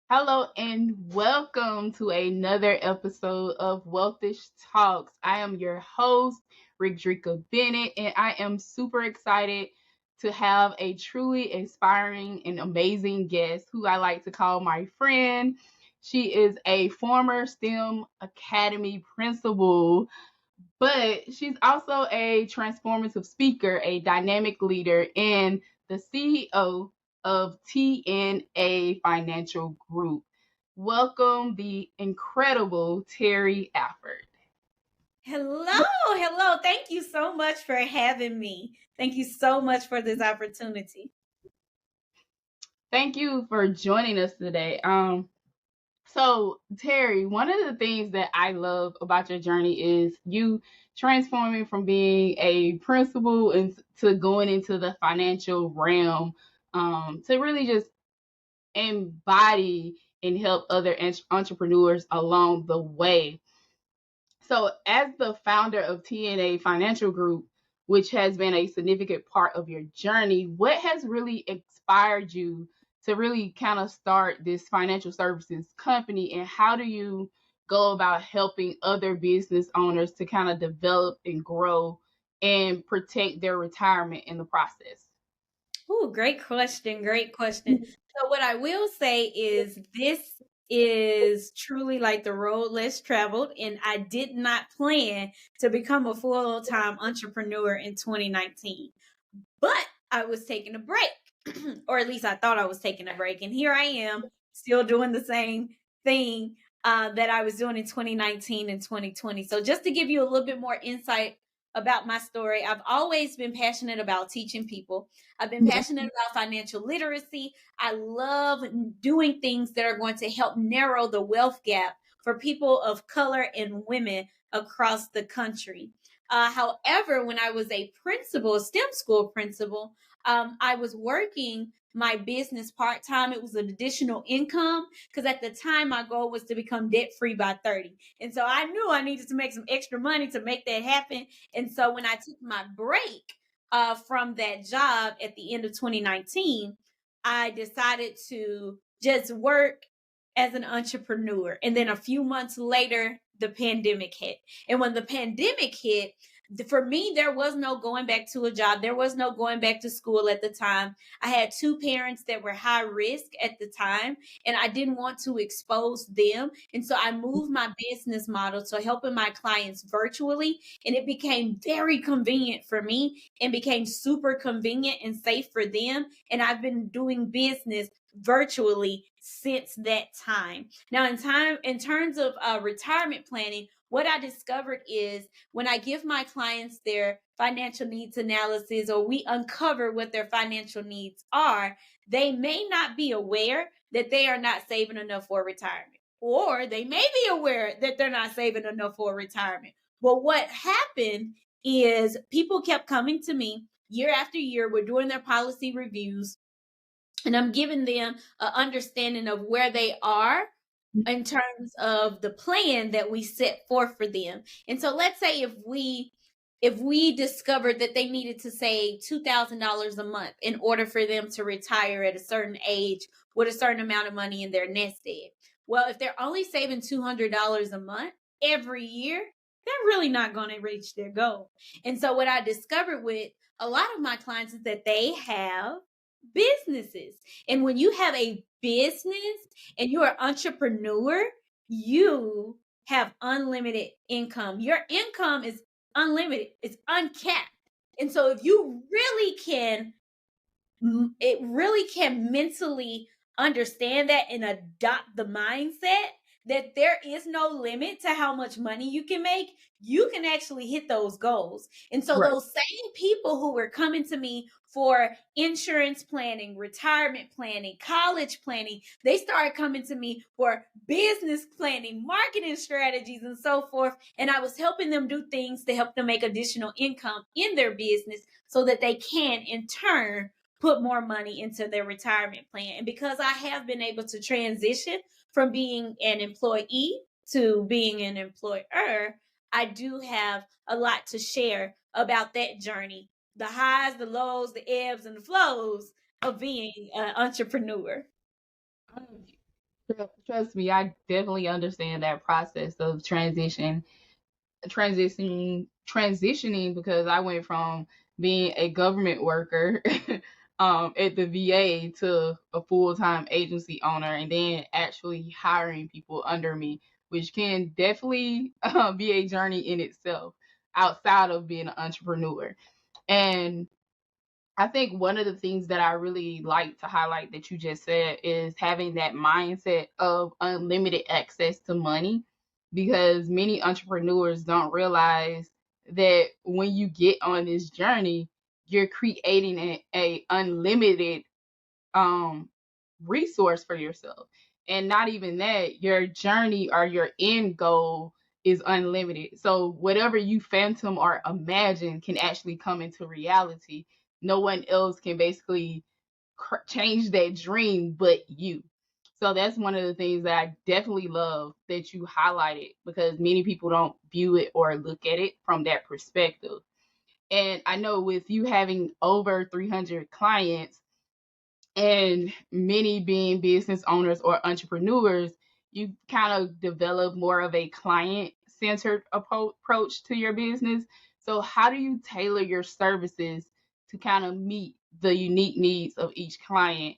Hello and welcome to another episode of Wealthish Talks. I am your host, Rickdrieka Bennett, and I am super excited to have a truly inspiring and amazing guest who I like to call my friend. She is a former STEM Academy principal, but she's also a transformative speaker, a dynamic leader, and the CEO of TNA Financial Group. Welcome the incredible Terri Alford. Hello, hello. Thank you so much for having me. Thank you so much for this opportunity. Thank you for joining us today. So, Terri, one of the things that I love about your journey is you transforming from being a principal into going into the financial realm, to really just embody and help other entrepreneurs along the way. So, as the founder of TNA Financial Group, which has been a significant part of your journey, what has really inspired you to really kind of start this financial services company? And how do you go about helping other business owners to kind of develop and grow and protect their retirement in the process? Oh, great question. Great question. So, what I will say is this is truly like the road less traveled, and I did not plan to become a full time entrepreneur in 2019, but I was taking a break, or at least I thought I was taking a break. And here I am still doing the same thing that I was doing in 2019 and 2020. So, just to give you a little bit more insight about my story, I've always been passionate about teaching people. I've been passionate about financial literacy. I love doing things that are going to help narrow the wealth gap for people of color and women across the country. However, when I was a principal, a STEM school principal, I was working my business part time. It was an additional income because at the time my goal was to become debt free by 30. And so I knew I needed to make some extra money to make that happen. And so when I took my break from that job at the end of 2019, I decided to just work as an entrepreneur. And then a few months later, the pandemic hit. And when the pandemic hit, for me, there was no going back to a job. There was no going back to school at the time. I had two parents that were high risk at the time, and I didn't want to expose them. And so I moved my business model to helping my clients virtually, and it became very convenient for me and became super convenient and safe for them. And I've been doing business virtually since that time. Now, in terms of retirement planning, what I discovered is when I give my clients their financial needs analysis or we uncover what their financial needs are, they may not be aware that they are not saving enough for retirement, or they may be aware that they're not saving enough for retirement. But what happened is people kept coming to me year after year. We're doing their policy reviews, and I'm giving them an understanding of where they are in terms of the plan that we set forth for them. And so let's say if we discovered that they needed to save $2,000 a month in order for them to retire at a certain age with a certain amount of money in their nest egg. Well, if they're only saving $200 a month every year, they're really not going to reach their goal. And so what I discovered with a lot of my clients is that they have businesses. And when you have a business and you're an entrepreneur, you have unlimited income. Your income is unlimited, it's uncapped. And so if you really can, it really can mentally understand that and adopt the mindset that there is no limit to how much money you can make, you can actually hit those goals. And so Right. those same people who were coming to me for insurance planning, retirement planning, college planning, they started coming to me for business planning, marketing strategies, and so forth. And I was helping them do things to help them make additional income in their business so that they can, in turn, put more money into their retirement plan. And because I have been able to transition from being an employee to being an employer, I do have a lot to share about that journey, the highs, the lows, the ebbs, and the flows of being an entrepreneur. Trust me, I definitely understand that process of transitioning because I went from being a government worker at the VA to a full-time agency owner and then actually hiring people under me, which can definitely be a journey in itself outside of being an entrepreneur. And I think one of the things that I really like to highlight that you just said is having that mindset of unlimited access to money, because many entrepreneurs don't realize that when you get on this journey, you're creating a unlimited um resource for yourself. And not even that, your journey or your end goal is unlimited. So whatever you phantom or imagine can actually come into reality. No one else can basically change that dream but you. So that's one of the things that I definitely love that you highlighted, because many people don't view it or look at it from that perspective. And I know with you having over 300 clients, and many being business owners or entrepreneurs, you kind of develop more of a client centered approach to your business. So, how do you tailor your services to kind of meet the unique needs of each client?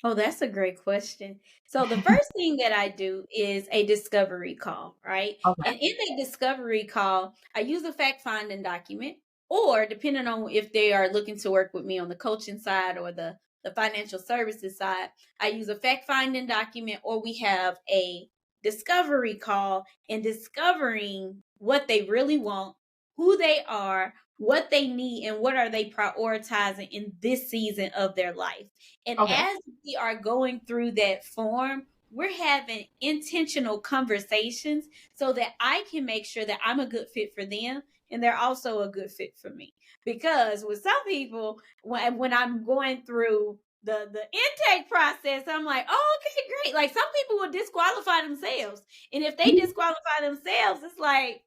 Oh, that's a great question. So the first thing that I do is a discovery call, right? Okay. And in a discovery call, I use a fact finding document, or depending on if they are looking to work with me on the coaching side or the financial services side, I use a fact finding document, or we have a discovery call and discovering what they really want, who they are, what they need, and what are they prioritizing in this season of their life. And Okay. as we are going through that form, we're having intentional conversations so that I can make sure that I'm a good fit for them and they're also a good fit for me. Because with some people, when I'm going through the intake process, I'm like, oh, okay, great. Like some people will disqualify themselves. And if they disqualify themselves, it's like,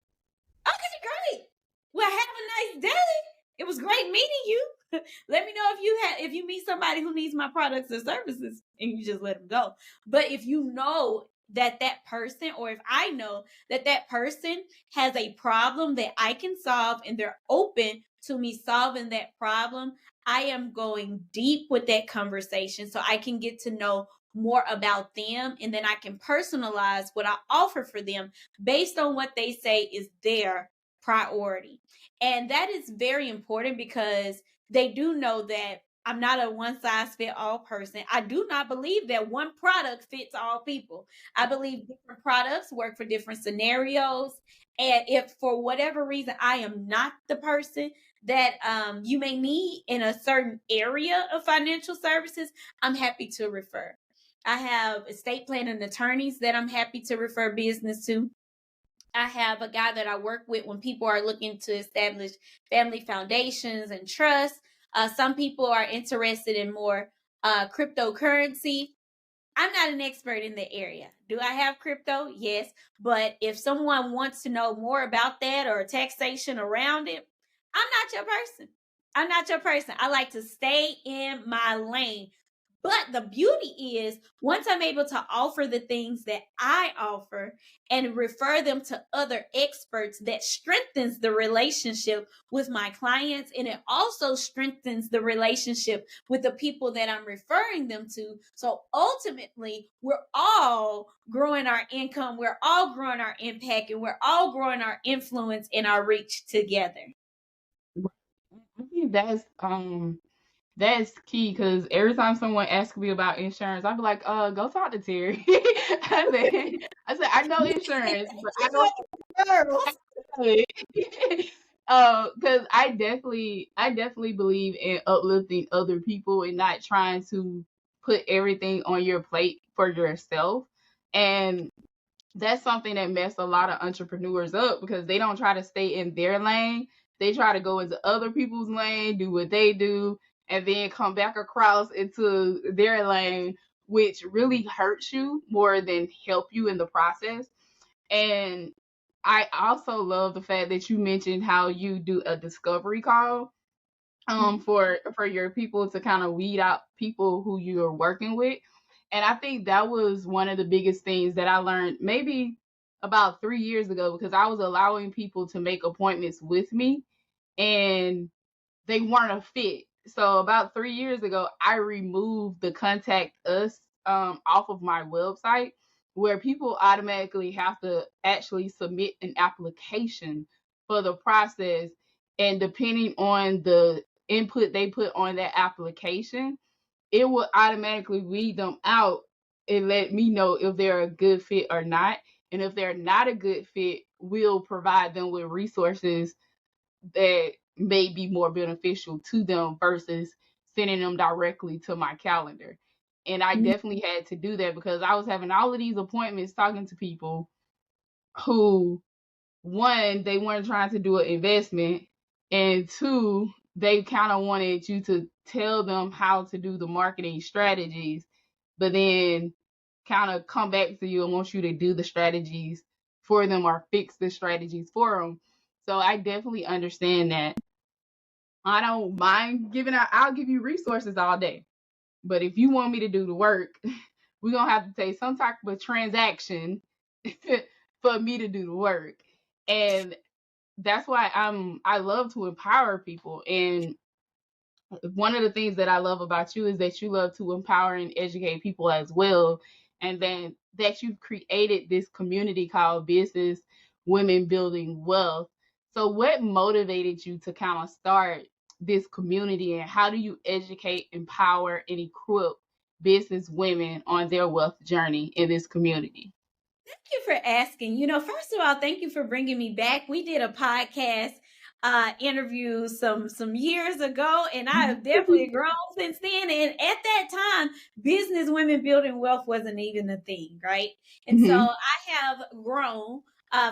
okay, great. Well, have a nice day. It was great meeting you. Let me know if you meet somebody who needs my products or services, and you just let them go. But if you know that that person, or if I know that that person has a problem that I can solve and they're open to me solving that problem, I am going deep with that conversation so I can get to know more about them, and then I can personalize what I offer for them based on what they say is their priority. And that is very important because they do know that I'm not a one size fit all person. I do not believe that one product fits all people. I believe different products work for different scenarios. And if for whatever reason I am not the person that you may need in a certain area of financial services, I'm happy to refer. I have estate planning attorneys that I'm happy to refer business to. I have a guy that I work with when people are looking to establish family foundations and trusts. Some people are interested in more cryptocurrency. I'm not an expert in the area. Do I have crypto? Yes. But if someone wants to know more about that or taxation around it, I'm not your person. I'm not your person. I like to stay in my lane. But the beauty is, once I'm able to offer the things that I offer and refer them to other experts, that strengthens the relationship with my clients. And it also strengthens the relationship with the people that I'm referring them to. So ultimately, we're all growing our income, we're all growing our impact, and we're all growing our influence and our reach together. I think that's key, because every time someone asks me about insurance, I'd be like, go talk to Terry. I said, I know insurance, but I don't Girls. know it. Because I definitely believe in uplifting other people and not trying to put everything on your plate for yourself. And that's something that messed a lot of entrepreneurs up, because they don't try to stay in their lane. They try to go into other people's lane, do what they do, and then come back across into their lane, which really hurts you more than help you in the process. And I also love the fact that you mentioned how you do a discovery call Mhm. for your people to kind of weed out people who you're working with. And I think that was one of the biggest things that I learned maybe about 3 years ago, because I was allowing people to make appointments with me and they weren't a fit. So about 3 years ago, I removed the contact us off of my website, where people automatically have to actually submit an application for the process. And depending on the input they put on that application, it will automatically weed them out and let me know if they're a good fit or not. And if they're not a good fit, we'll provide them with resources that may be more beneficial to them versus sending them directly to my calendar. And I definitely had to do that because I was having all of these appointments talking to people who, one, they weren't trying to do an investment, and two, they kind of wanted you to tell them how to do the marketing strategies, but then kind of come back to you and want you to do the strategies for them or fix the strategies for them. So I definitely understand that. I don't mind giving out, I'll give you resources all day. But if you want me to do the work, we're going to have to take some type of transaction for me to do the work. And that's why I love to empower people. And one of the things that I love about you is that you love to empower and educate people as well. And then that you've created this community called Business Women Building Wealth. So what motivated you to kind of start this community, and how do you educate, empower, and equip business women on their wealth journey in this community? Thank you for asking. First of all, thank you for bringing me back. We did a podcast interview some years ago, and I have definitely grown since then. And at that time, business women building wealth wasn't even a thing, right? And so Mm-hmm. I have grown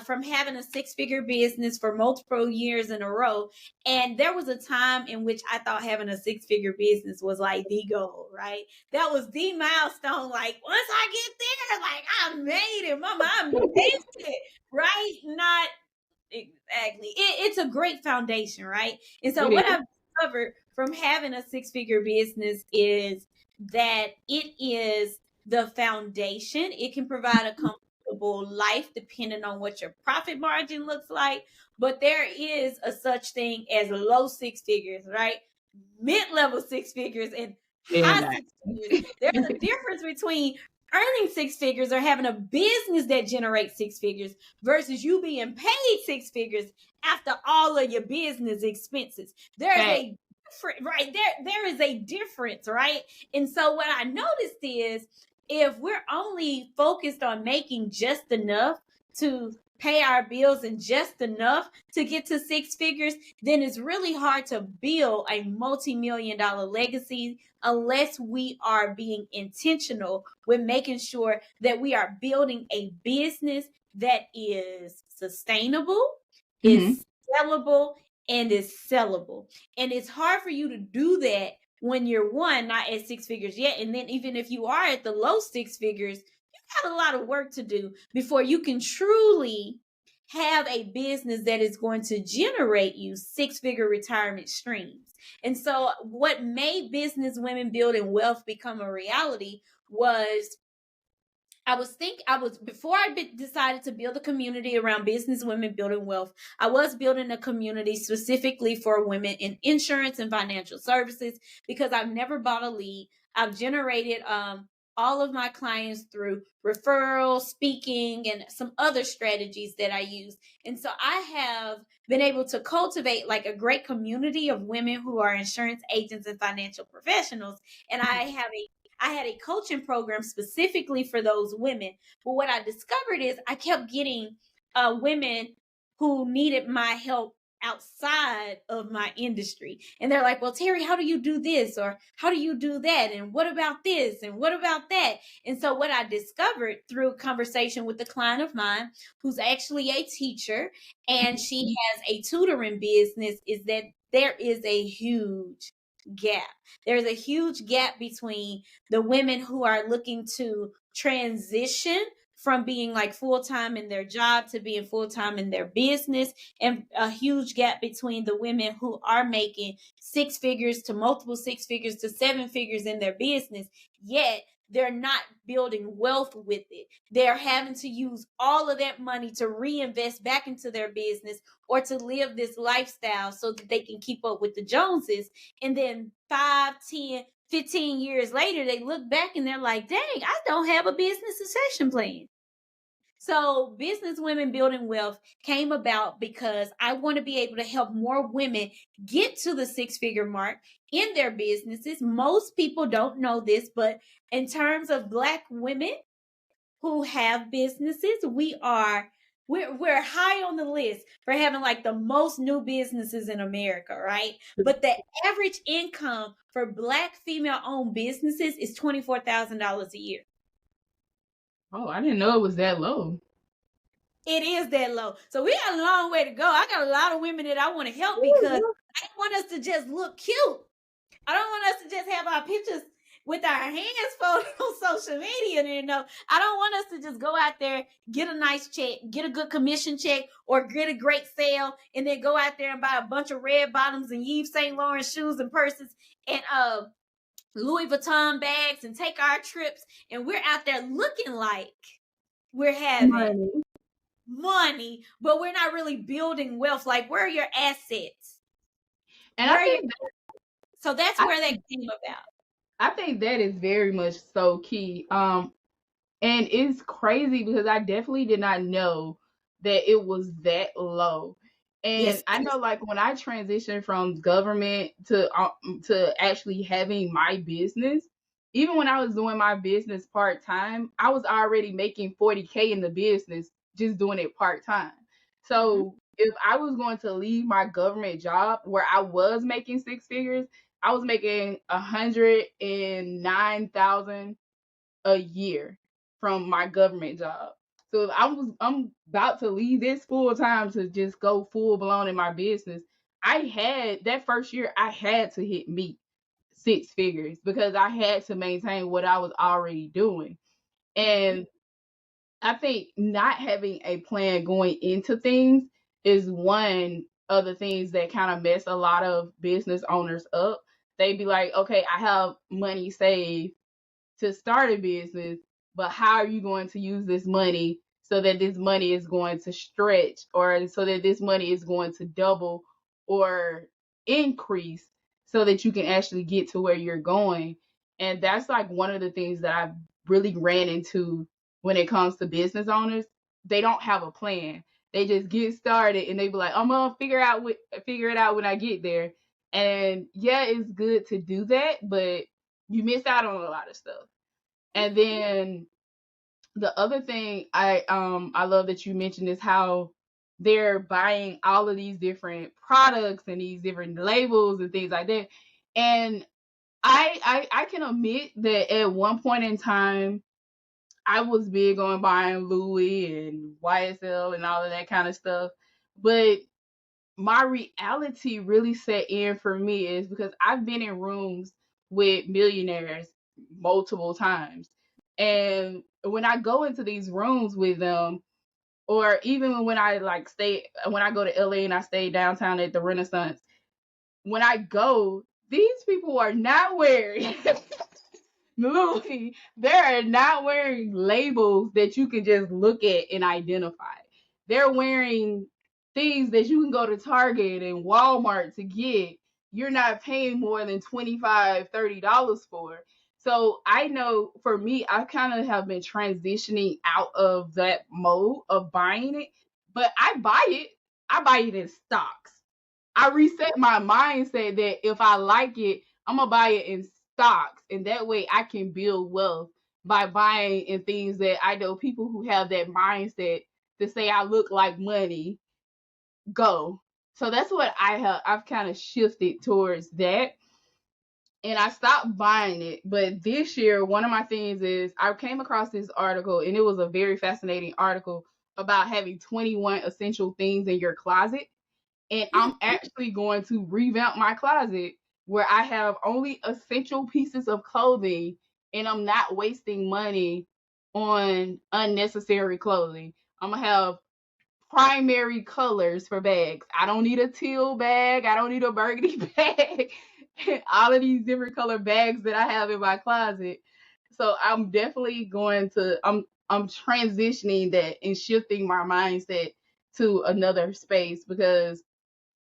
from having a six-figure business for multiple years in a row. And there was a time in which I thought having a six-figure business was like the goal, right? That was the milestone. Like, once I get there, like, I made it, mama, I made it, right? Not exactly. It's a great foundation, right? And so It what is. I've discovered from having a six-figure business is that it is the foundation. It can provide a comfortable life depending on what your profit margin looks like. But there is a such thing as low six figures, right? Mid-level six figures and And high six figures. There's a difference between earning six figures or having a business that generates six figures versus you being paid six figures after all of your business expenses. There's fact. a different, right there is a difference, right? And so what I noticed is, if we're only focused on making just enough to pay our bills and just enough to get to six figures, then it's really hard to build a multi-million-dollar legacy unless we are being intentional with making sure that we are building a business that is sustainable, Mm-hmm. is sellable, and is sellable. And it's hard for you to do that when you're, one, not at six figures yet. And then even if you are at the low six figures, you got a lot of work to do before you can truly have a business that is going to generate you six-figure retirement streams. And so what made business women building wealth become a reality was, before I decided to build a community around business women building wealth, I was building a community specifically for women in insurance and financial services, because I've never bought a lead. I've generated all of my clients through referral, speaking, and some other strategies that I use. And so I have been able to cultivate like a great community of women who are insurance agents and financial professionals. And I had a coaching program specifically for those women. But what I discovered is I kept getting women who needed my help outside of my industry. And they're like, well, Terri, how do you do this? Or how do you do that? And what about this? And what about that? And so what I discovered through a conversation with a client of mine who's actually a teacher and she has a tutoring business is that there is a huge gap. There's a huge gap between the women who are looking to transition from being like full-time in their job to being full-time in their business, and a huge gap between the women who are making six figures to multiple six figures to seven figures in their business, yet they're not building wealth with it. They're having to use all of that money to reinvest back into their business or to live this lifestyle so that they can keep up with the Joneses. And then 5, 10, 15 years later, they look back and they're like, dang, I don't have a business succession plan. So, Business Women Building Wealth came about because I want to be able to help more women get to the six-figure mark in their businesses. Most people don't know this, but in terms of Black women who have businesses, we're high on the list for having like the most new businesses in America, right? But the average income for Black female-owned businesses is $24,000 a year. Oh, I didn't know it was that low. It is that low. So we got a long way to go. I got a lot of women that I want to help because I don't want us to just look cute. I don't want us to just have our pictures with our hands folded on social media. And, I don't want us to just go out there, get a nice check, get a good commission check, or get a great sale, and then go out there and buy a bunch of red bottoms and Yves Saint Laurent shoes and purses and Louis Vuitton bags and take our trips. And we're out there looking like we're having money, but we're not really building wealth. Like, where are your assets? And I think so that's where that came about. I think that is very much so key. And it's crazy because I definitely did not know that it was that low. And Yes. I know, like, when I transitioned from government to actually having my business, even when I was doing my business part-time, I was already making 40K in the business just doing it part-time. So if I was going to leave my government job where I was making six figures, I was making 109,000 a year from my government job. So if I'm about to leave this full time to just go full blown in my business, I had that first year I had to hit me six figures because I had to maintain what I was already doing. And I think not having a plan going into things is one of the things that kind of mess a lot of business owners up. They be like, okay, I have money saved to start a business, but how are you going to use this money so that this money is going to stretch or so that this money is going to double or increase so that you can actually get to where you're going? And that's like one of the things that I've really ran into when it comes to business owners. They don't have a plan. They just get started and they be like, I'm gonna figure it out when I get there. And yeah, it's good to do that, but you miss out on a lot of stuff. And then the other thing I love that you mentioned is how they're buying all of these different products and these different labels and things like that. And I can admit that at one point in time I was big on buying Louis and YSL and all of that kind of stuff. But my reality really set in for me is because I've been in rooms with millionaires multiple times. And when I go into these rooms with them, or even when I when I go to LA and I stay downtown at the Renaissance, when I go, these people are not wearing Louis. They're not wearing labels that you can just look at and identify. They're wearing things that you can go to Target and Walmart to get. You're not paying more than $25, $30 for. So I know for me, I kind of have been transitioning out of that mode of buying it, but I buy it. I buy it in stocks. I reset my mindset that if I like it, I'm gonna buy it in stocks, and that way I can build wealth by buying in things that I know people who have that mindset to say I look like money go. So that's what I've kind of shifted towards that. And I stopped buying it. But this year, one of my things is I came across this article, and it was a very fascinating article about having 21 essential things in your closet. And I'm actually going to revamp my closet where I have only essential pieces of clothing and I'm not wasting money on unnecessary clothing. I'm going to have primary colors for bags. I don't need a teal bag. I don't need a burgundy bag. All of these different color bags that I have in my closet. So I'm definitely going to I'm transitioning that and shifting my mindset to another space, because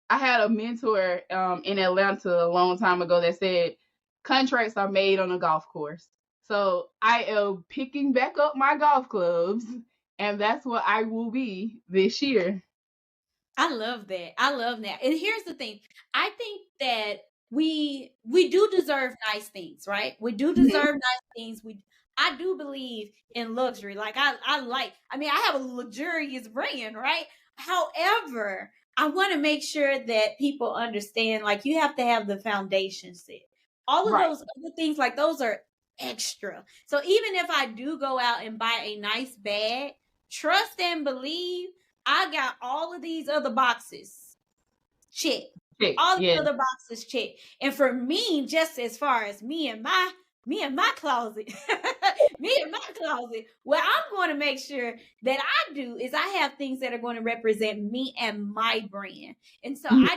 I had a mentor in Atlanta a long time ago that said contracts are made on a golf course. So I am picking back up my golf clubs, and that's what I will be this year. I love that. I love that. And here's the thing. I think that we do deserve nice things, right? We do Mhm. deserve nice things. I do believe in luxury. Like I mean, I have a luxurious brand, right? However, I want to make sure that people understand like you have to have the foundation set. All of Right. those other things like those are extra. So even if I do go out and buy a nice bag, trust and believe I got all of these other boxes checked. Check. All Yeah. the other boxes checked. And for me, just as far as me and my closet, me and my closet, what I'm going to make sure that I do is I have things that are going to represent me and my brand. And so Mhm.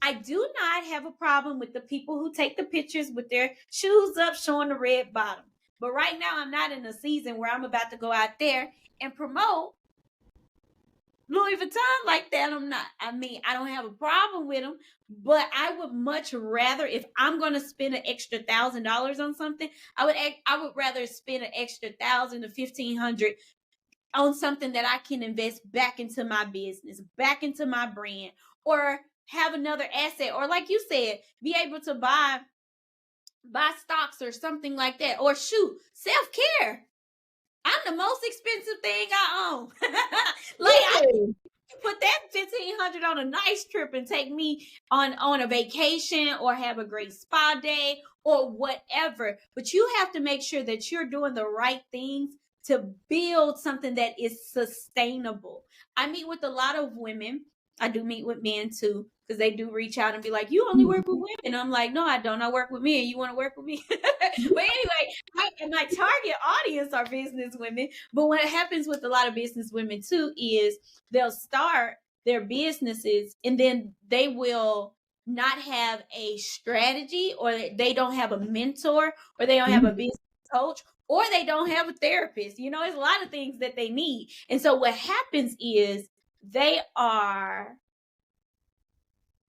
I do not have a problem with the people who take the pictures with their shoes up showing the red bottom. But right now I'm not in a season where I'm about to go out there and promote Louis Vuitton like that. I'm not. I mean, I don't have a problem with them, but I would much rather, if I'm going to spend an extra $1,000 on something, I would rather spend an extra 1,000 to 1,500 on something that I can invest back into my business, back into my brand, or have another asset, or like you said, be able to buy stocks or something like that, or shoot, self care. I'm the most expensive thing I own. Like I Yeah. put that 1,500 on a nice trip and take me on a vacation or have a great spa day or whatever. But you have to make sure that you're doing the right things to build something that is sustainable. I meet with a lot of women. I do meet with men too, because they do reach out and be like, you only work with women. I'm like, no, I don't. I work with men. You want to work with me? But anyway, my target audience are business women. But what happens with a lot of business women too is they'll start their businesses and then they will not have a strategy, or they don't have a mentor, or they don't have a Mhm. business coach, or they don't have a therapist. You know, it's a lot of things that they need. And so what happens is they are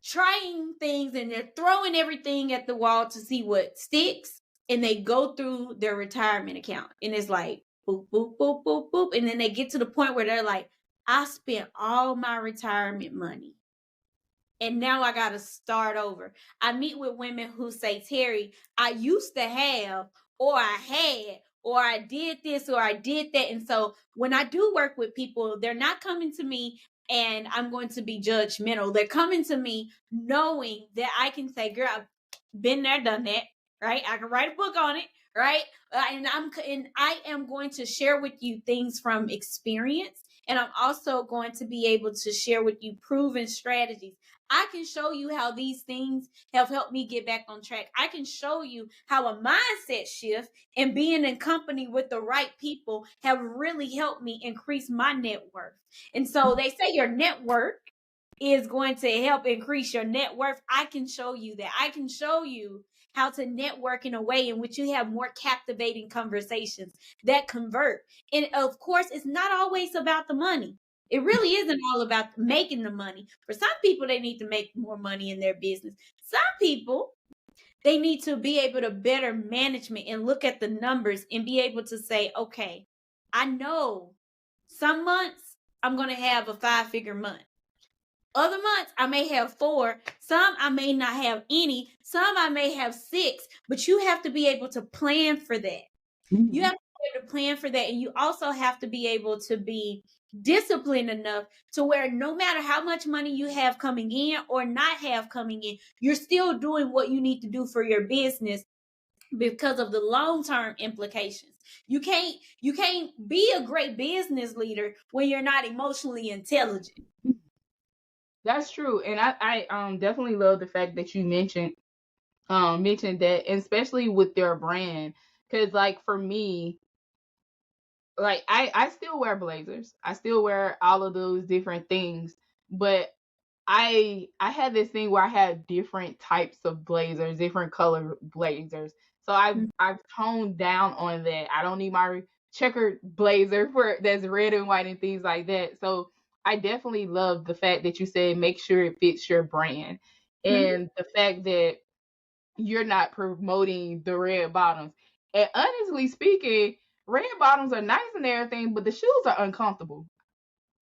trying things and they're throwing everything at the wall to see what sticks, and they go through their retirement account and it's like boop boop boop boop boop, and then they get to the point where they're like, I spent all my retirement money and now I got to start over. I meet with women who say, Terri, I used to have, or I had, or I did this, or I did that. And so when I do work with people, they're not coming to me and I'm going to be judgmental. They're coming to me knowing that I can say, girl, I've been there, done that, right? I can write a book on it, right? And I am going to share with you things from experience. And I'm also going to be able to share with you proven strategies. I can show you how these things have helped me get back on track. I can show you how a mindset shift and being in company with the right people have really helped me increase my net worth. And so they say your network is going to help increase your net worth. I can show you that. I can show you how to network in a way in which you have more captivating conversations that convert. And of course, it's not always about the money. It really isn't all about making the money. For some people, they need to make more money in their business. Some people, they need to be able to better management and look at the numbers and be able to say, okay, I know some months I'm going to have a 5-figure month. Other months I may have 4. Some I may not have any. Some I may have 6. But you have to be able to plan for that. You Mhm. have to be able to plan for that. And you also have to be able to be disciplined enough to where no matter how much money you have coming in or not have coming in, you're still doing what you need to do for your business because of the long-term implications. You can't be a great business leader when you're not emotionally intelligent. That's true, and I definitely love the fact that you mentioned that, and especially with their brand, because like for me, like I still wear blazers, I still wear all of those different things, but I had this thing where I had different types of blazers, different color blazers. So I've toned down on that. I don't need my checkered blazer for that's red and white and things like that. So I definitely love the fact that you said make sure it fits your brand, Mhm. and the fact that you're not promoting the red bottoms. And honestly speaking, red bottoms are nice and everything, but the shoes are uncomfortable.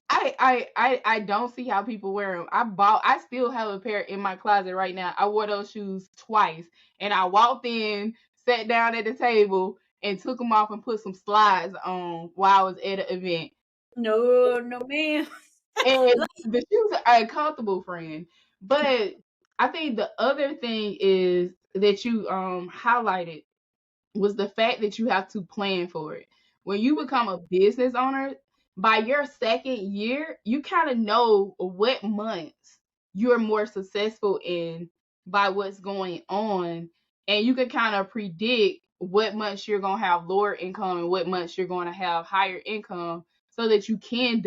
I don't see how people wear them. I still have a pair in my closet right now. I wore those shoes twice, and I walked in, sat down at the table, and took them off and put some slides on while I was at an event. No, no, ma'am. And the shoes are uncomfortable, friend. But I think the other thing is that you highlighted was the fact that you have to plan for it. When you become a business owner, by your second year, you kind of know what months you're more successful in by what's going on. And you can kind of predict what months you're going to have lower income and what months you're going to have higher income so that you can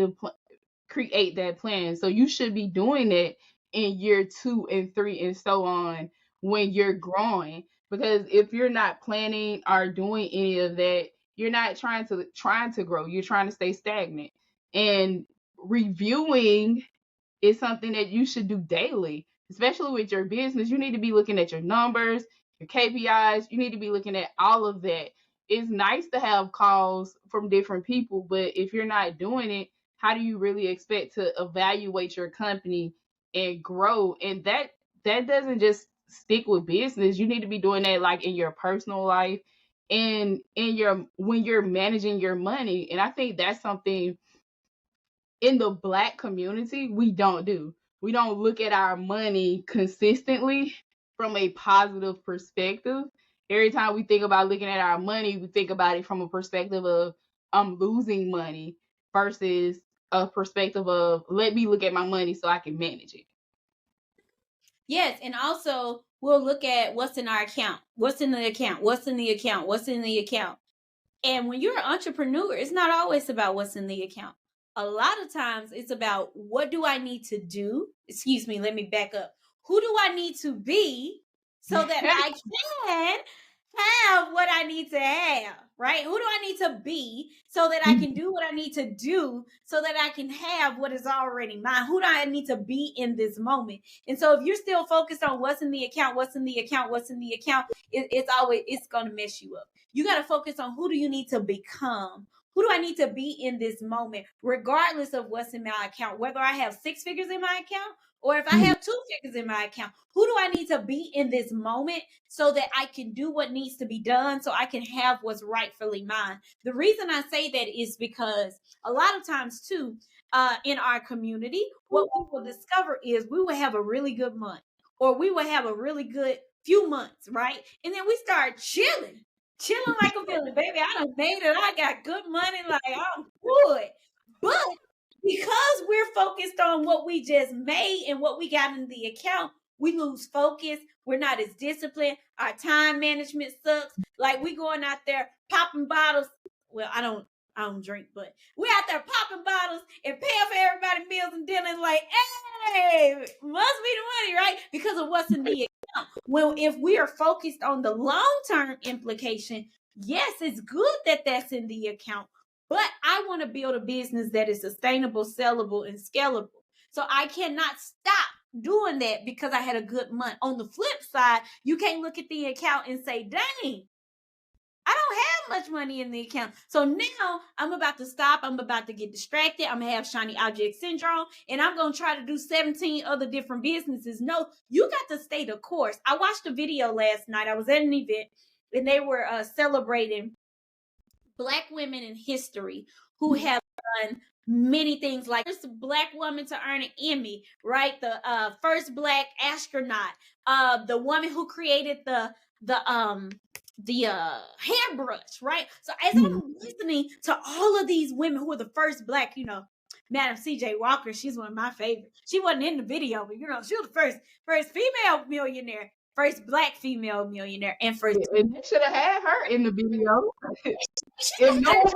create that plan. So you should be doing it in year 2 and 3 and so on when you're growing. Because if you're not planning or doing any of that, you're not trying to grow. You're trying to stay stagnant. And reviewing is something that you should do daily, especially with your business. You need to be looking at your numbers, your KPIs. You need to be looking at all of that. It's nice to have calls from different people, but if you're not doing it, how do you really expect to evaluate your company and grow? And that doesn't just stick with business. You need to be doing that like in your personal life and in your when you're managing your money. And I think that's something in the Black community we don't do. We don't look at our money consistently from a positive perspective. Every time we think about looking at our money, we think about it from a perspective of I'm losing money versus a perspective of let me look at my money so I can manage it. Yes, and also we'll look at what's in our account. What's in the account? What's in the account? What's in the account? And when you're an entrepreneur, it's not always about what's in the account. A lot of times it's about what do I need to do? Excuse me, let me back up. Who do I need to be so that I can have what I need to have, right? Who do I need to be so that I can do what I need to do so that I can have what is already mine? Who do I need to be in this moment? And so if you're still focused on what's in the account, what's in the account, what's in the account, it's going to mess you up. You got to focus on who do you need to become? Who do I need to be in this moment, regardless of what's in my account, whether I have 6 figures in my account or if I have 2 figures in my account? Who do I need to be in this moment so that I can do what needs to be done so I can have what's rightfully mine? The reason I say that is because a lot of times, too, in our community, what we will discover is we will have a really good month or we will have a really good few months, right? And then we start chilling like a villain, baby. I done made it. I got good money. Like, I'm good. But because we're focused on what we just made and what we got in the account, we lose focus. We're not as disciplined. Our time management sucks. Like we going out there popping bottles. Well, I don't drink, but we're out there popping bottles and paying for everybody meals and dinners. Like, hey, must be the money, right? Because of what's in the account. Well, if we are focused on the long-term implication, yes, it's good that that's in the account, but I want to build a business that is sustainable, sellable, and scalable. So I cannot stop doing that because I had a good month. On the flip side, you can't look at the account and say, dang, I don't have much money in the account. So now I'm about to stop. I'm about to get distracted. I'm going to have shiny object syndrome and I'm going to try to do 17 other different businesses. No, you got to stay the course. I watched a video last night. I was at an event and they were celebrating Black women in history who have done many things, like first Black woman to earn an Emmy, right? The first Black astronaut, the woman who created the hairbrush, right? So as I'm listening to all of these women who were the first Black, Madam C.J. Walker, she's one of my favorites. She wasn't in the video, but she was the first female millionaire, first Black female millionaire, and first. And they should have had her in the video. If no one else.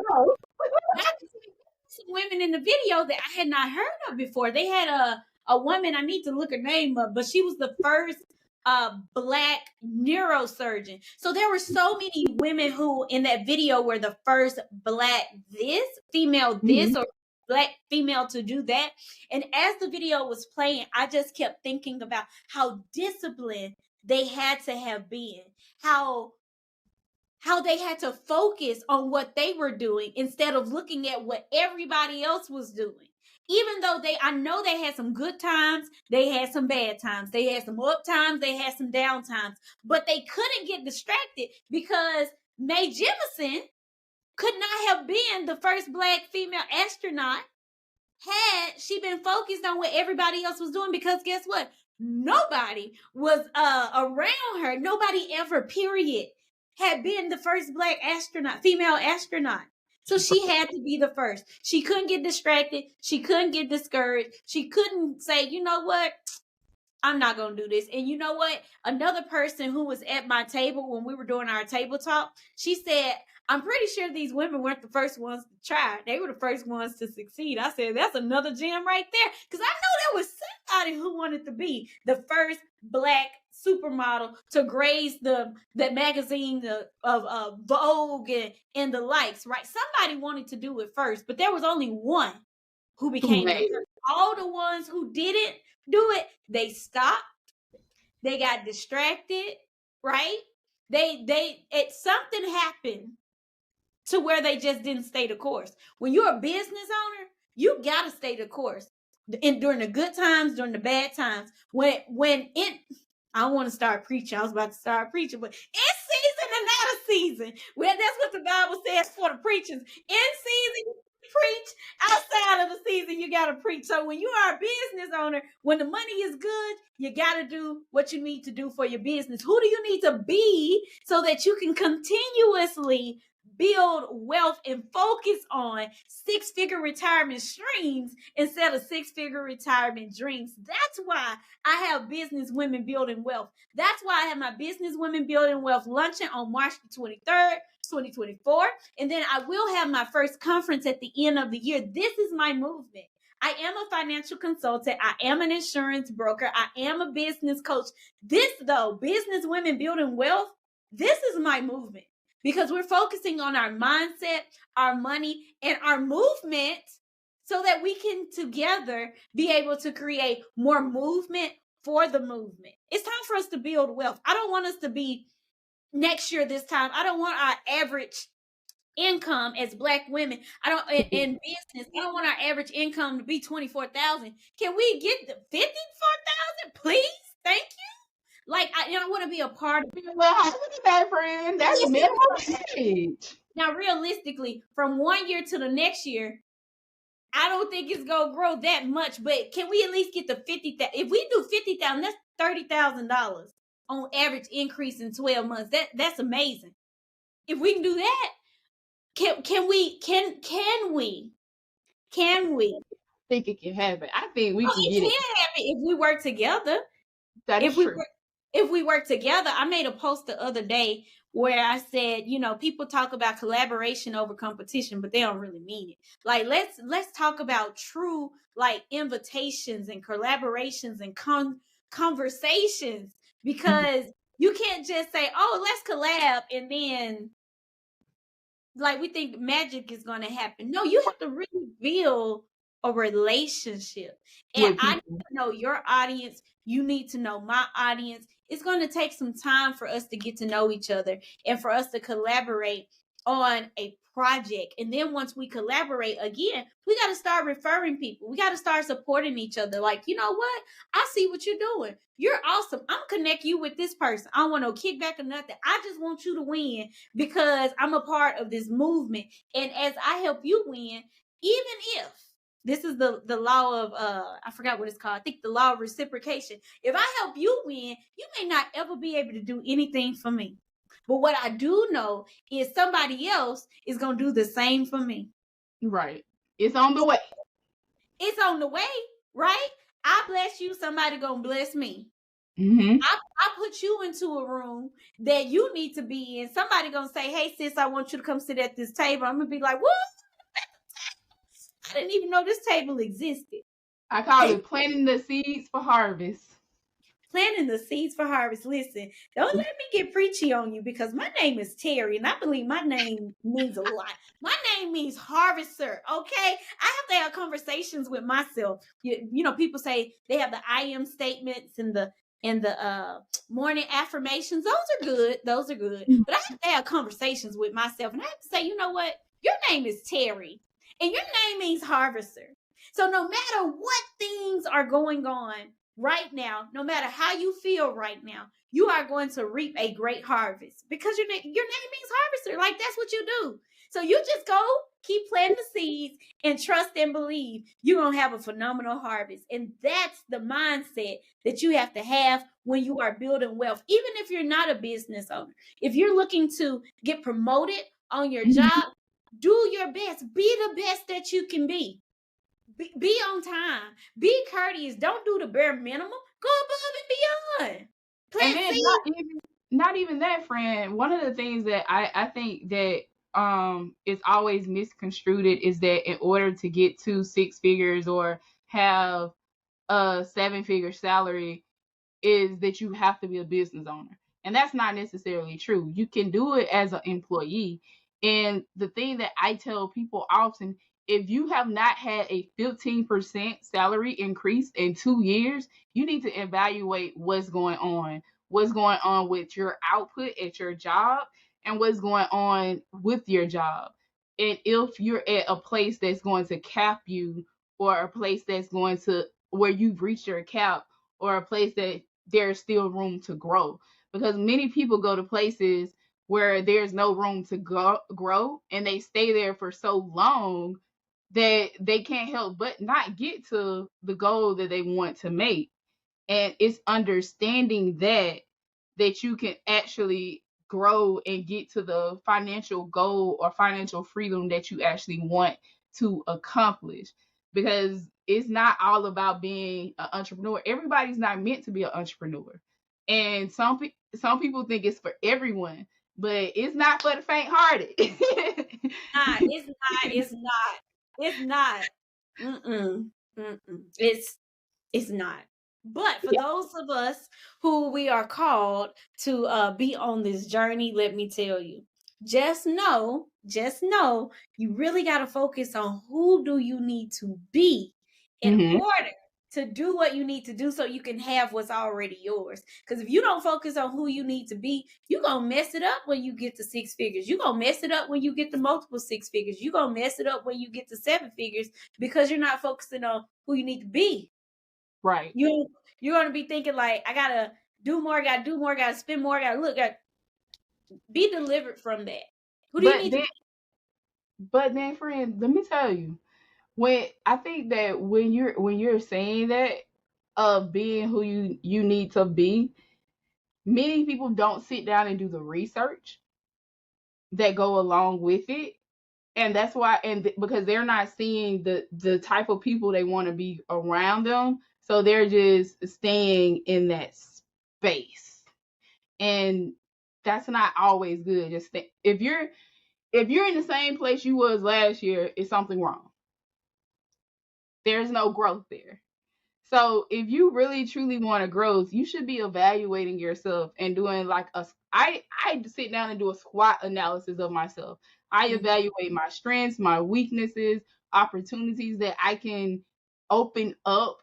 Some women in the video that I had not heard of before. They had a woman, I need to look her name up, but she was the first Black neurosurgeon. So there were so many women who in that video were the first Black this, female this, Mhm. or Black female to do that. And as the video was playing, I just kept thinking about how disciplined they had to have been, how they had to focus on what they were doing instead of looking at what everybody else was doing. Even though I know they had some good times, they had some bad times, they had some up times, they had some down times, but they couldn't get distracted because Mae Jemison could not have been the first Black female astronaut had she been focused on what everybody else was doing, because guess what? Nobody was around her. Nobody ever, period, had been the first Black astronaut, female astronaut. So she had to be the first. She couldn't get distracted. She couldn't get discouraged. She couldn't say, you know what? I'm not going to do this. And you know what? Another person who was at my table when we were doing our table talk, she said, I'm pretty sure these women weren't the first ones to try. They were the first ones to succeed. I said, that's another gem right there. Because I know there was somebody who wanted to be the first Black supermodel to graze the magazine of Vogue and the likes, right? Somebody wanted to do it first, but there was only one who became the first. All the ones who didn't do it, they stopped, they got distracted, right? Something happened to where they just didn't stay the course. When you're a business owner, you gotta stay the course. And during the good times, during the bad times, I don't want to start preaching. I was about to start preaching, but in season and out of season. Well, that's what the Bible says for the preachers. In season, preach. Outside of the season, you got to preach. So when you are a business owner, when the money is good, you got to do what you need to do for your business. Who do you need to be so that you can continuously build wealth and focus on six-figure retirement streams instead of six-figure retirement dreams? That's why I have Business Women Building Wealth. That's why I have my Business Women Building Wealth luncheon on March the 23rd, 2024. And then I will have my first conference at the end of the year. This is my movement. I am a financial consultant. I am an insurance broker. I am a business coach. This, though, Business Women Building Wealth, this is my movement, because we're focusing on our mindset, our money, and our movement so that we can together be able to create more movement for the movement. It's time for us to build wealth. I don't want us to be next year this time. I don't want our average income as Black women. I don't in business. I don't want our average income to be 24,000. Can we get the 54,000, please? Thank you. Like I want to be a part of. Well, look at that, friend. That's minimum wage. Now, realistically, from 1 year to the next year, I don't think it's gonna grow that much. But can we at least get the 50,000? If we do 50,000, that's $30,000 on average increase in 12 months. That's amazing. If we can do that, can we? I think it can happen. I think we can It get can it. happen if we work together. That is true. If we work together. I made a post the other day where I said, people talk about collaboration over competition, but they don't really mean it. Like, let's talk about true, like, invitations and collaborations and conversations, because you can't just say, oh, let's collab, and then like we think magic is going to happen. No, you have to really build a relationship. And I need to know your audience. You need to know my audience. It's going to take some time for us to get to know each other and for us to collaborate on a project. And then once we collaborate again, we got to start referring people. We got to start supporting each other. Like, you know what? I see what you're doing. You're awesome. I'm going to connect you with this person. I don't want no kickback or nothing. I just want you to win because I'm a part of this movement. And as I help you win, even if this is the law of I forgot what it's called. I think the law of reciprocation. If I help you win, you may not ever be able to do anything for me. But what I do know is somebody else is going to do the same for me. Right. It's on the way. It's on the way, right? I bless you, somebody going to bless me. Mm-hmm. I put you into a room that you need to be in. Somebody going to say, hey, sis, I want you to come sit at this table. I'm going to be like, what? I didn't even know this table existed. I call it planting the seeds for harvest. planting the seeds for harvest. Listen, don't let me get preachy on you, because my name is Terri, and I believe my name means a lot. My name means harvester. Okay, I have to have conversations with myself. You know, people say they have the I am statements and the morning affirmations. Those are good. Those are good. But I have to have conversations with myself, and I have to say, you know what? Your name is Terri, and your name means harvester. So no matter what things are going on right now, no matter how you feel right now, you are going to reap a great harvest, because your name means harvester. Like, that's what you do. So you just go, keep planting the seeds, and trust and believe you're going to have a phenomenal harvest. And that's the mindset that you have to have when you are building wealth. Even if you're not a business owner, if you're looking to get promoted on your job, do your best. Be the best that you can be. Be on time. Be courteous. Don't do the bare minimum. Go above and beyond. And Plant then seeds. not even that, friend. One of the things that I think that is always misconstrued is that in order to get to six figures or have a seven-figure salary, is that you have to be a business owner. And that's not necessarily true. You can do it as an employee. And the thing that I tell people often, if you have not had a 15% salary increase in 2 years, you need to evaluate what's going on with your output at your job, and what's going on with your job. And if you're at a place that's going to cap you, or a place that's going to where you've reached your cap, or a place that there's still room to grow, because many people go to places where there's no room to grow, and they stay there for so long that they can't help but not get to the goal that they want to make. And it's understanding that you can actually grow and get to the financial goal or financial freedom that you actually want to accomplish, because it's not all about being an entrepreneur. Everybody's not meant to be an entrepreneur, and some people think it's for everyone, but it's not for the faint-hearted. It's not. It's not. It's not. Mm-mm. Mm-mm. It's not. But for Yeah. those of us who we are called to be on this journey, let me tell you, just know, you really got to focus on who do you need to be in Hmm. order to do what you need to do so you can have what's already yours. Because if you don't focus on who you need to be, you're going to mess it up when you get to six figures. You're going to mess it up when you get to multiple six figures. You're going to mess it up when you get to seven figures, because you're not focusing on who you need to be. Right. You're gonna be thinking like, I gotta do more, gotta do more, gotta spend more, gotta look, gotta be delivered from that. Who do you But need to then, be? friend, let me tell you, when I think that when you're saying that, of being who you need to be, many people don't sit down and do the research that go along with it. And that's why, because they're not seeing the type of people they want to be around them, so they're just staying in that space. And that's not always good. If you're in the same place you was last year, it's something wrong. There's no growth there. So if you really truly want to grow, you should be evaluating yourself and doing like I sit down and do a SWOT analysis of myself. I Mhm. evaluate my strengths, my weaknesses, opportunities that I can open up,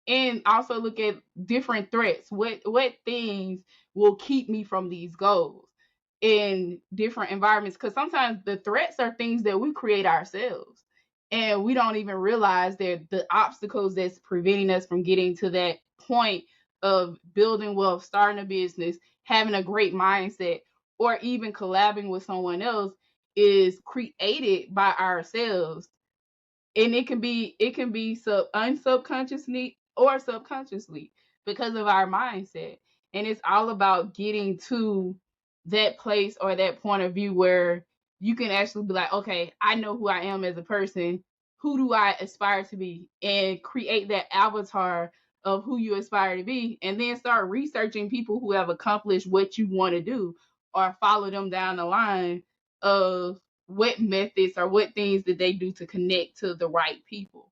and also look at different threats. What things will keep me from these goals in different environments? Because sometimes the threats are things that we create ourselves, and we don't even realize that the obstacles that's preventing us from getting to that point of building wealth, starting a business, having a great mindset, or even collabing with someone else is created by ourselves. And it can be unsubconsciously or subconsciously, because of our mindset. And it's all about getting to that place or that point of view where you can actually be like, okay, I know who I am as a person. Who do I aspire to be? And create that avatar of who you aspire to be, and then start researching people who have accomplished what you want to do, or follow them down the line of what methods or what things did they do to connect to the right people.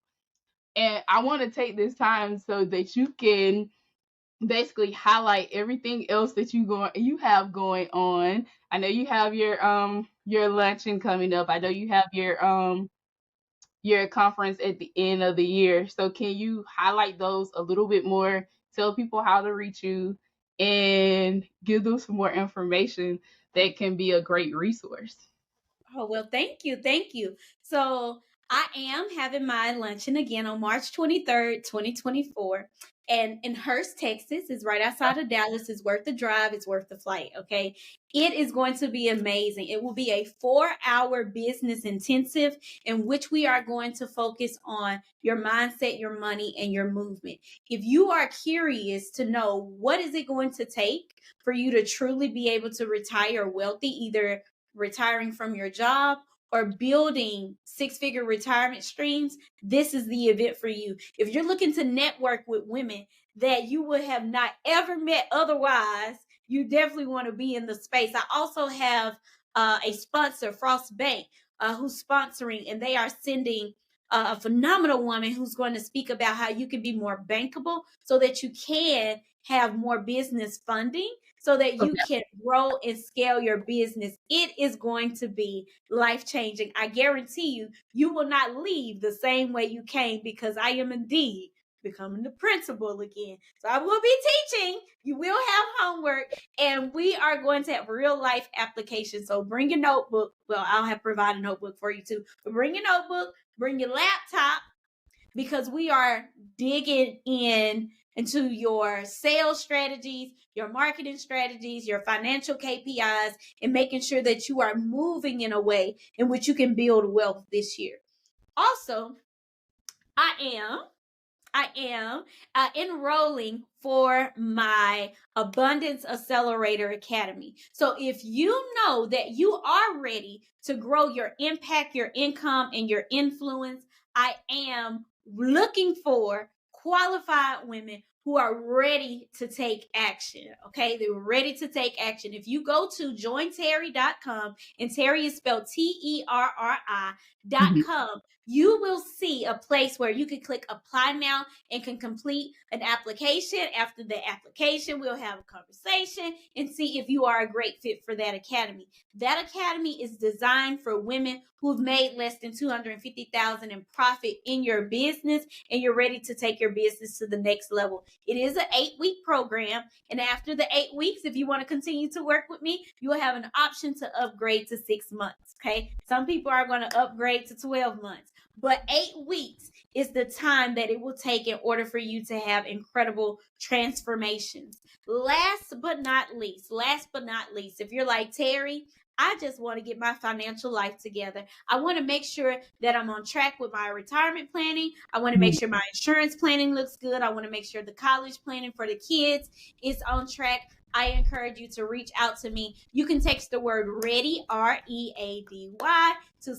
And I want to take this time so that you can basically highlight everything else that you have going on. I know you have your luncheon coming up. I know you have your conference at the end of the year. So can you highlight those a little bit more? Tell people how to reach you and give them some more information that can be a great resource. Oh, well, thank you. Thank you. So, I am having my luncheon again on March 23rd, 2024. And in Hurst, Texas, is right outside of Dallas. It's worth the drive, it's worth the flight. Okay. It is going to be amazing. It will be a 4-hour business intensive in which we are going to focus on your mindset, your money, and your movement. If you are curious to know what is it going to take for you to truly be able to retire wealthy, either retiring from your job or building 6-figure retirement streams, this is the event for you. If you're looking to network with women that you would have not ever met otherwise, you definitely want to be in the space. I also have a sponsor, Frost Bank, who's sponsoring, and they are sending a phenomenal woman who's going to speak about how you can be more bankable so that you can have more business funding so that you can grow and scale your business. It is going to be life changing. I guarantee you, you will not leave the same way you came because I am indeed becoming the principal again. So I will be teaching. You will have homework, and we are going to have real life applications. So bring your notebook. Well, I'll have provide a notebook for you too. But bring your notebook, bring your laptop, because we are digging into your sales strategies, your marketing strategies, your financial KPIs, and making sure that you are moving in a way in which you can build wealth this year. Also, I am enrolling for my Abundance Accelerator Academy. So if you know that you are ready to grow your impact, your income, and your influence, I am looking for qualified women who are ready to take action. Okay, they're ready to take action. If you go to jointerri.com, and Terri is spelled TERRI.com, you will see a place where you can click apply now and can complete an application. After the application, we'll have a conversation and see if you are a great fit for that academy. That academy is designed for women who've made less than $250,000 in profit in your business, and you're ready to take your business to the next level. It is an 8-week program, and after the 8 weeks, if you want to continue to work with me, you will have an option to upgrade to 6 months. Okay, some people are going to upgrade to 12 months, but 8 weeks is the time that it will take in order for you to have incredible transformations. Last but not least, if you're like, Terri, I just want to get my financial life together. I want to make sure that I'm on track with my retirement planning. I want to make sure my insurance planning looks good. I want to make sure the college planning for the kids is on track. I encourage you to reach out to me. You can text the word READY, READY, to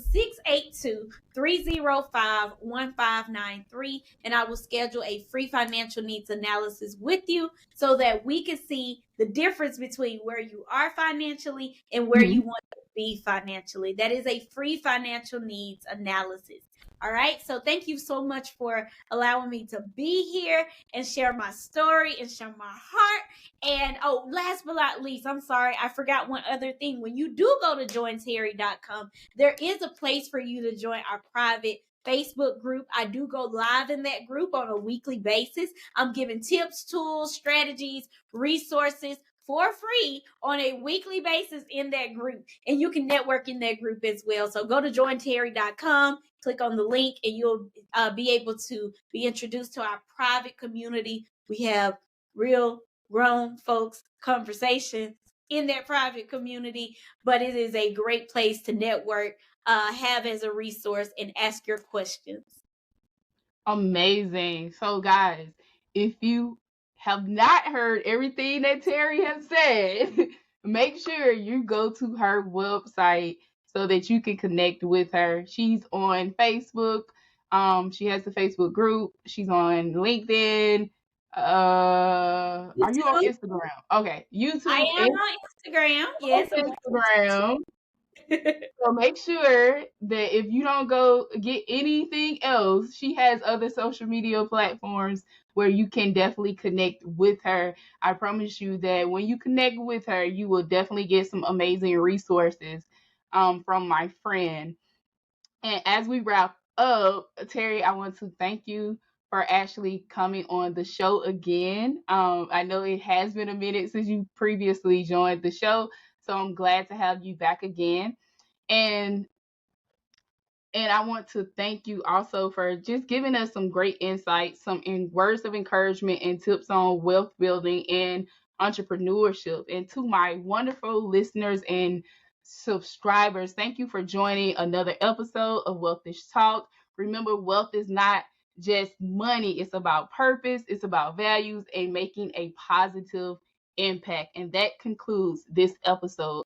682-305-1593, and I will schedule a free financial needs analysis with you so that we can see the difference between where you are financially and where you want to be financially. That is a free financial needs analysis. All right. So thank you so much for allowing me to be here and share my story and share my heart. And last but not least, I'm sorry, I forgot one other thing. When you do go to jointerri.com, there is a place for you to join our private Facebook group. I do go live in that group on a weekly basis. I'm giving tips, tools, strategies, resources for free on a weekly basis in that group. And you can network in that group as well. So go to jointerri.com, click on the link, and you'll be able to be introduced to our private community. We have real grown folks conversations in that private community, but it is a great place to network, have as a resource, and ask your questions. Amazing. So, guys, if you have not heard everything that Terri has said, make sure you go to her website so that you can connect with her. She's on Facebook. She has the Facebook group. She's on LinkedIn. Are you on YouTube. Instagram? Okay, I YouTube am and on Instagram. on Yes, I'm on Instagram. So make sure that if you don't go get anything else, she has other social media platforms where you can definitely connect with her. I promise you that when you connect with her, you will definitely get some amazing resources from my friend. And as we wrap up, Terri, I want to thank you for actually coming on the show again. I know it has been a minute since you previously joined the show, so I'm glad to have you back again. And I want to thank you also for just giving us some great insights, some words of encouragement and tips on wealth building and entrepreneurship. And to my wonderful listeners and subscribers, thank you for joining another episode of Wealthish Talk. Remember, wealth is not just money, it's about purpose, it's about values, and making a positive impact. And that concludes this episode.